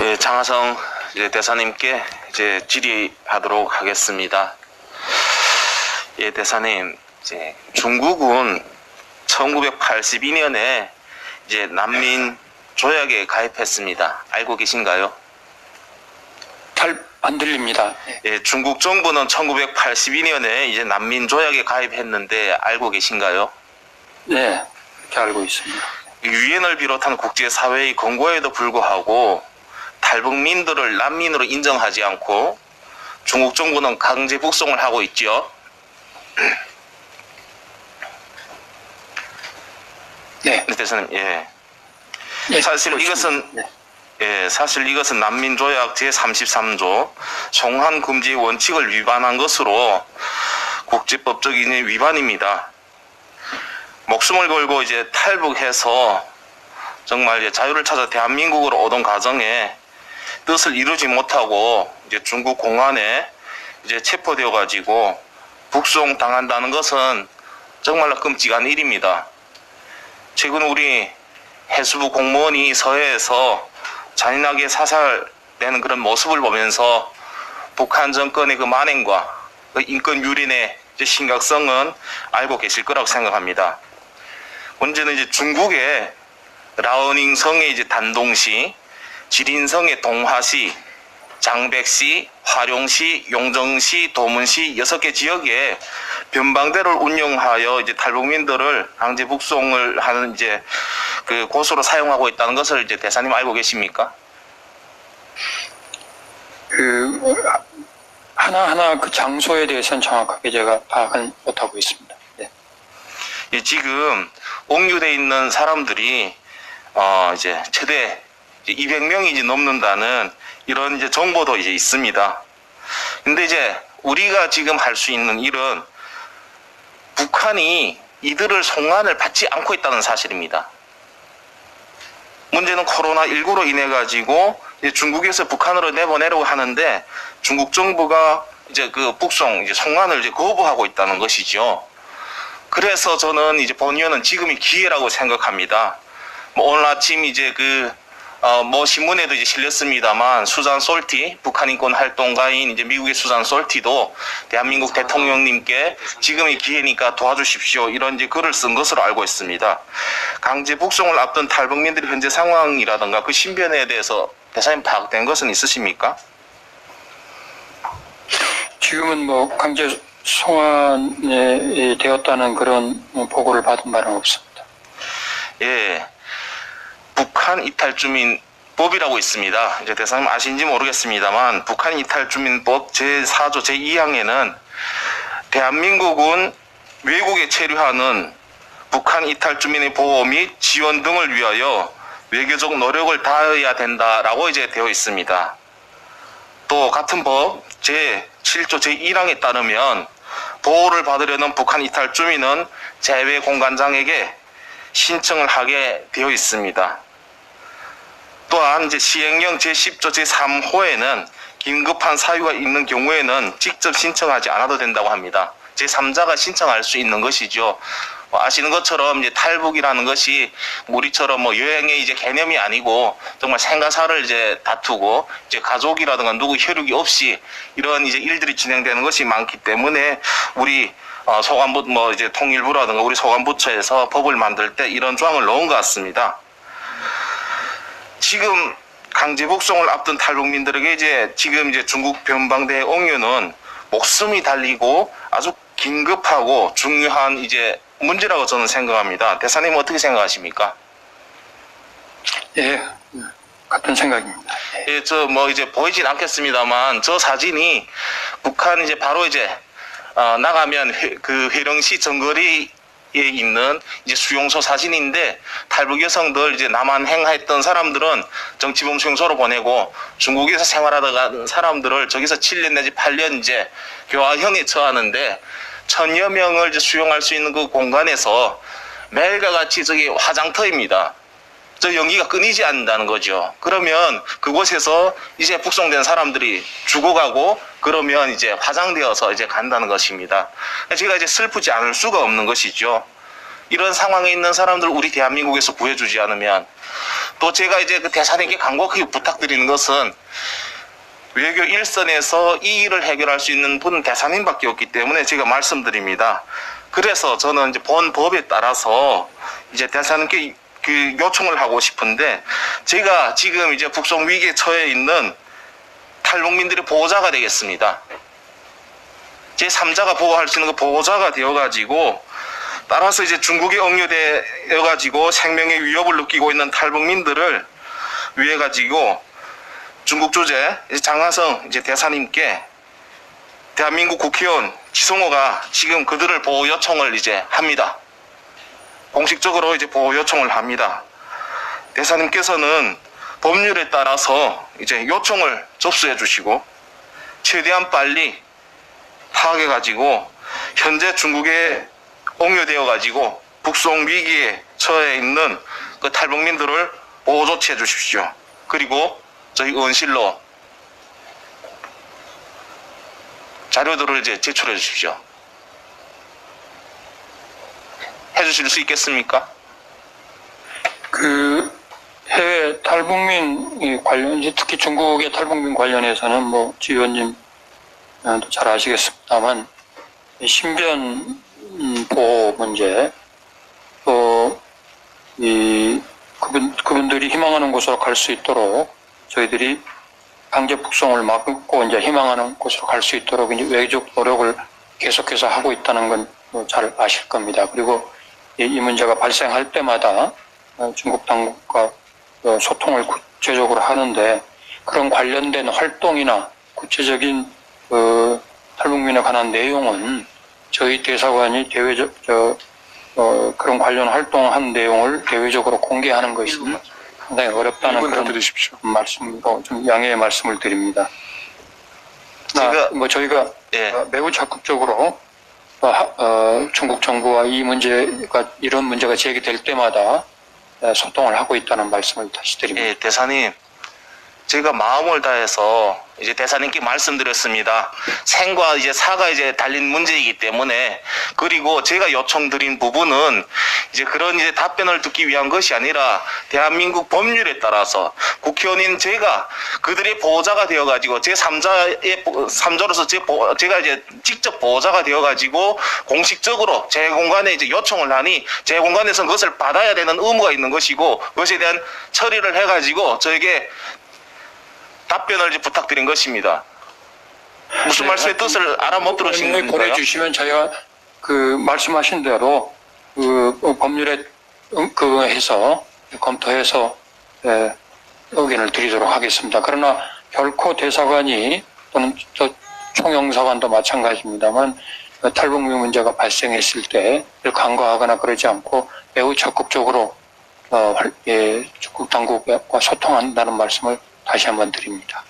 예, 장하성 이제 대사님께 이제 질의하도록 하겠습니다. 예, 대사님, 이제 중국은 1982년에 이제 난민 조약에 가입했습니다. 알고 계신가요? 잘 안 들립니다. 예, 중국 정부는 1982년에 이제 난민 조약에 가입했는데 알고 계신가요? 네, 그렇게 알고 있습니다. 유엔을 비롯한 국제사회의 권고에도 불구하고 탈북민들을 난민으로 인정하지 않고 중국 정부는 강제 북송을 하고 있죠. 네. 대사님, 예. 네, 사실 그렇습니다. 이것은 네. 예, 사실 이것은 난민조약 제33조 송환 금지 원칙을 위반한 것으로 국제법적인 위반입니다. 목숨을 걸고 이제 탈북해서 정말 이제 자유를 찾아 대한민국으로 오던 과정에 뜻을 이루지 못하고 이제 중국 공안에 이제 체포되어 가지고 북송 당한다는 것은 정말로 끔찍한 일입니다. 최근 우리 해수부 공무원이 서해에서 잔인하게 사살되는 그런 모습을 보면서 북한 정권의 그 만행과 그 인권 유린의 심각성은 알고 계실 거라고 생각합니다. 문제는 이제 중국의 라오닝성의 이제 단동시, 지린성의 동화시, 장백시, 화룡시, 용정시, 도문시 6개 지역에 변방대를 운영하여 이제 탈북민들을 강제 북송을 하는 이제 그 곳으로 사용하고 있다는 것을 이제 대사님 알고 계십니까? 하나하나 그 장소에 대해서는 정확하게 제가 파악은 못하고 있습니다. 네. 예, 지금 옥류돼 있는 사람들이 이제 최대 200명이 이제 넘는다는 이런 이제 정보도 이제 있습니다. 근데 이제 우리가 지금 할 수 있는 일은 북한이 이들을 송환을 받지 않고 있다는 사실입니다. 문제는 코로나19로 인해 가지고 중국에서 북한으로 내보내려고 하는데 중국 정부가 이제 그 북송, 이제 송환을 이제 거부하고 있다는 것이죠. 그래서 저는 이제 본의원은 지금이 기회라고 생각합니다. 오늘 아침 이제 신문에도 이제 실렸습니다만, 수잔 솔티, 북한 인권 활동가인 이제 미국의 수잔 솔티도 대한민국 대통령님께 지금이 기회니까 도와주십시오. 이런 이제 글을 쓴 것으로 알고 있습니다. 강제 북송을 앞둔 탈북민들의 현재 상황이라든가 그 신변에 대해서 대사님 파악된 것은 있으십니까? 지금은 뭐 강제 송환이 되었다는 그런 보고를 받은 바는 없습니다. 예. 북한 이탈주민법이라고 있습니다. 이제 대사님 아신지 모르겠습니다만, 북한 이탈주민법 제4조 제2항에는 대한민국은 외국에 체류하는 북한 이탈주민의 보호 및 지원 등을 위하여 외교적 노력을 다해야 된다라고 이제 되어 있습니다. 또 같은 법 제7조 제1항에 따르면 보호를 받으려는 북한 이탈주민은 재외공관장에게 신청을 하게 되어 있습니다. 또한 이제 시행령 제10조 제3호에는 긴급한 사유가 있는 경우에는 직접 신청하지 않아도 된다고 합니다. 제3자가 신청할 수 있는 것이죠. 아시는 것처럼 이제 탈북이라는 것이 우리처럼 뭐 여행의 이제 개념이 아니고 정말 생과 사를 이제 다투고 이제 가족이라든가 누구 혈육이 없이 이런 이제 일들이 진행되는 것이 많기 때문에 우리 소관부 이제 통일부라든가 우리 소관부처에서 법을 만들 때 이런 조항을 넣은 것 같습니다. 지금 강제 북송을 앞둔 탈북민들에게 이제 지금 이제 중국 변방대의 옥류는 목숨이 달리고 아주 긴급하고 중요한 이제 문제라고 저는 생각합니다. 대사님 어떻게 생각하십니까? 예, 같은 생각입니다. 예, 이제 보이진 않겠습니다만 저 사진이 북한 이제 바로 이제 나가면 회령시 정거리에 있는 이제 수용소 사진인데, 탈북 여성들 이제 남한행했던 사람들은 정치범 수용소로 보내고 중국에서 생활하다가 사람들을 저기서 7년 내지 8년 이제 교화형에 처하는데 1000여 명을 이제 수용할 수 있는 그 공간에서 매일과 같이 저기 화장터입니다. 저 연기가 끊이지 않는다는 거죠. 그러면 그곳에서 이제 북송된 사람들이 죽어가고 그러면 이제 화장되어서 이제 간다는 것입니다. 제가 이제 슬프지 않을 수가 없는 것이죠. 이런 상황에 있는 사람들 우리 대한민국에서 구해주지 않으면 또 제가 이제 그 대사님께 간곡하게 부탁드리는 것은 외교 일선에서 이 일을 해결할 수 있는 분은 대사님밖에 없기 때문에 제가 말씀드립니다. 그래서 저는 이제 본 법에 따라서 이제 대사님께 그 요청을 하고 싶은데, 제가 지금 이제 북송 위기에 처해 있는 탈북민들의 보호자가 되겠습니다. 제 3자가 보호할 수 있는 그 보호자가 되어가지고, 따라서 이제 중국에 억류되어가지고 생명의 위협을 느끼고 있는 탈북민들을 위해 가지고 중국 주재 장하성 이제 대사님께 대한민국 국회의원 지성호가 지금 그들을 보호 요청을 이제 합니다. 공식적으로 이제 보호 요청을 합니다. 대사님께서는 법률에 따라서 이제 요청을 접수해 주시고 최대한 빨리 파악해 가지고 현재 중국에 옹유되어 가지고 북송 위기에 처해 있는 그 탈북민들을 보호 조치해 주십시오. 그리고 저희 의원실로 자료들을 이제 제출해 주십시오. 해 주실 수 있겠습니까? 그 해외 탈북민 관련, 특히 중국의 탈북민 관련해서는 뭐 지원님도 잘 아시겠습니다만 신변 보호 문제, 또 그분들이 희망하는 곳으로 갈 수 있도록 저희들이 강제 북송을 막고 이제 희망하는 곳으로 갈 수 있도록 이제 외교적 노력을 계속해서 하고 있다는 건 잘 아실 겁니다. 그리고 이 문제가 발생할 때마다 중국 당국과 소통을 구체적으로 하는데, 그런 관련된 활동이나 구체적인 탈북민에 관한 내용은 저희 대사관이 그런 관련 활동한 내용을 대외적으로 공개하는 것이 상당히 어렵다는 그런 말씀으로 좀 양해의 말씀을 드립니다. 저희가 매우 적극적으로 중국 정부와 이런 문제가 제기될 때마다 소통을 하고 있다는 말씀을 다시 드립니다. 예, 대사님, 제가 마음을 다해서 이제 대사님께 말씀드렸습니다. 생과 이제 사가 이제 달린 문제이기 때문에, 그리고 제가 요청드린 부분은 이제 그런 이제 답변을 듣기 위한 것이 아니라 대한민국 법률에 따라서 국회의원인 제가 그들의 보호자가 되어가지고 제 3자로서 제가 이제 직접 보호자가 되어가지고 공식적으로 제 공간에 이제 요청을 하니 제 공간에서 그것을 받아야 되는 의무가 있는 것이고, 그것에 대한 처리를 해가지고 저에게 답변을 이제 부탁드린 것입니다. 무슨 말씀의 뜻을 알아 못 들으신 건가요? 보내주시면 저희가 그 말씀하신 대로 그 법률에 해서 검토해서 의견을 드리도록 하겠습니다. 그러나 결코 대사관이 또는 총영사관도 마찬가지입니다만 탈북민 문제가 발생했을 때 간과하거나 그러지 않고 매우 적극적으로 중국 당국과 소통한다는 말씀을 다시 한번 드립니다.